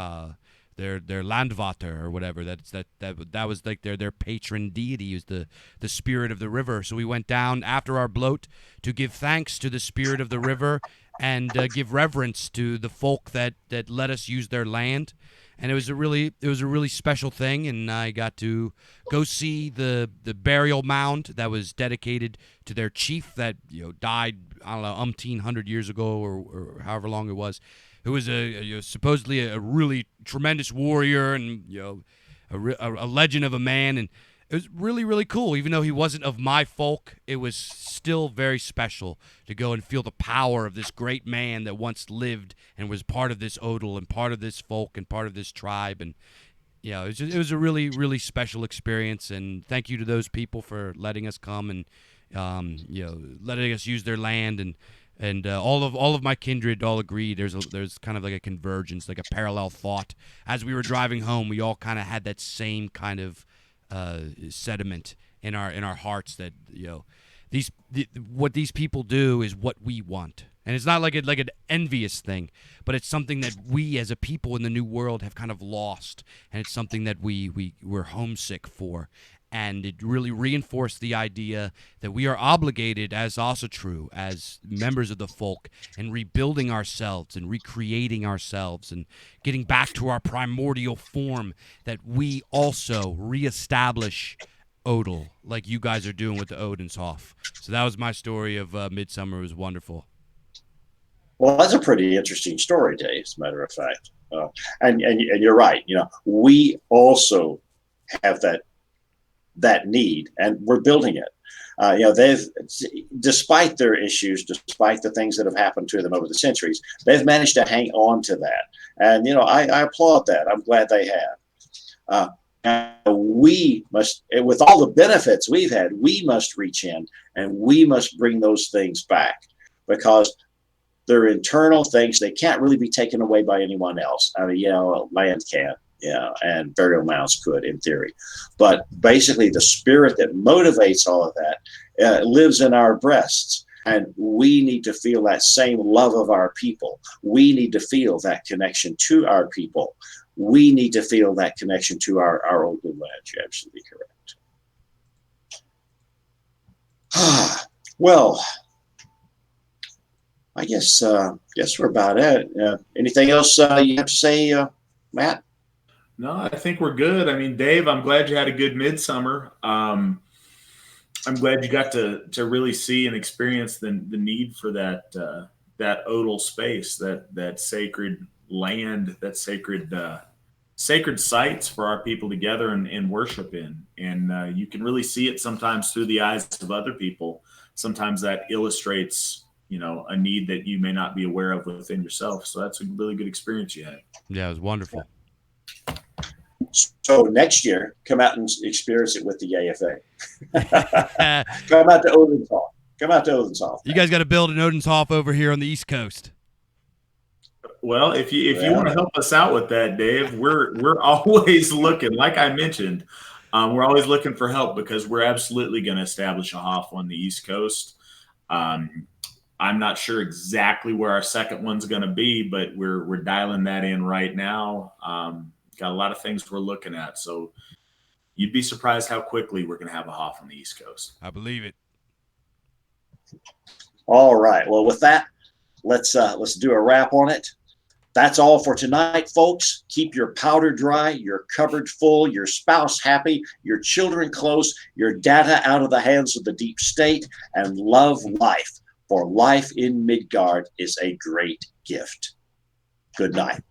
landvater or whatever. That was like their patron deity, is the spirit of the river. So we went down after our bloat to give thanks to the spirit of the river and give reverence to the folk that let us use their land. And it was a really special thing. And I got to go see the burial mound that was dedicated to their chief that died, I don't know, 1,800 years ago or however long it was, who was supposedly a really tremendous warrior and a legend of a man. And it was really, really cool. Even though he wasn't of my folk, it was still very special to go and feel the power of this great man that once lived and was part of this Odal and part of this folk and part of this tribe. And it was a really, really special experience. And thank you to those people for letting us come and letting us use their land. And all of my kindred all agreed. There's kind of like a convergence, like a parallel thought. As we were driving home, we all kind of had that same kind of sediment in our hearts that what these people do is what we want. And it's not like an envious thing, but it's something that we as a people in the New World have kind of lost, and it's something that we're homesick for. And it really reinforced the idea that we are obligated, as also true, as members of the folk, and rebuilding ourselves and recreating ourselves and getting back to our primordial form, that we also reestablish Odal, like you guys are doing with the Odenshof. So that was my story of Midsummer. It was wonderful. Well, that's a pretty interesting story, Dave, as a matter of fact. And you're right. We also have that need, and we're building it. They've, despite their issues, despite the things that have happened to them over the centuries, they've managed to hang on to that. And, I applaud that. I'm glad they have. We must, with all the benefits we've had, we must reach in and we must bring those things back, because they're internal things. They can't really be taken away by anyone else. I mean, land can. And burial mounds could, in theory. But basically, the spirit that motivates all of that lives in our breasts. And we need to feel that same love of our people. We need to feel that connection to our people. We need to feel that connection to our old land. You're absolutely correct. Well, I guess we're about it. Anything else you have to say, Matt? No, I think we're good. I mean, Dave, I'm glad you had a good midsummer. I'm glad you got to really see and experience the need for that Odal space, that sacred land, that sacred sites for our people to gather and worship in. And you can really see it sometimes through the eyes of other people. Sometimes that illustrates a need that you may not be aware of within yourself. So that's a really good experience you had. Yeah, it was wonderful. So next year, come out and experience it with the AFA. Come out to Odenshoff. Come out to Odenshoff. You guys got to build an Odenshoff over here on the East Coast. Well, if you want to help us out with that, Dave, we're always looking. Like I mentioned, we're always looking for help because we're absolutely going to establish a Hoff on the East Coast. I'm not sure exactly where our second one's going to be, but we're dialing that in right now. Got a lot of things we're looking at, so you'd be surprised how quickly we're going to have a Hoff on the East Coast. I believe it. All right. Well, with that, let's do a wrap on it. That's all for tonight, folks. Keep your powder dry, your cupboard full, your spouse happy, your children close, your data out of the hands of the deep state, and love life. For life in Midgard is a great gift. Good night.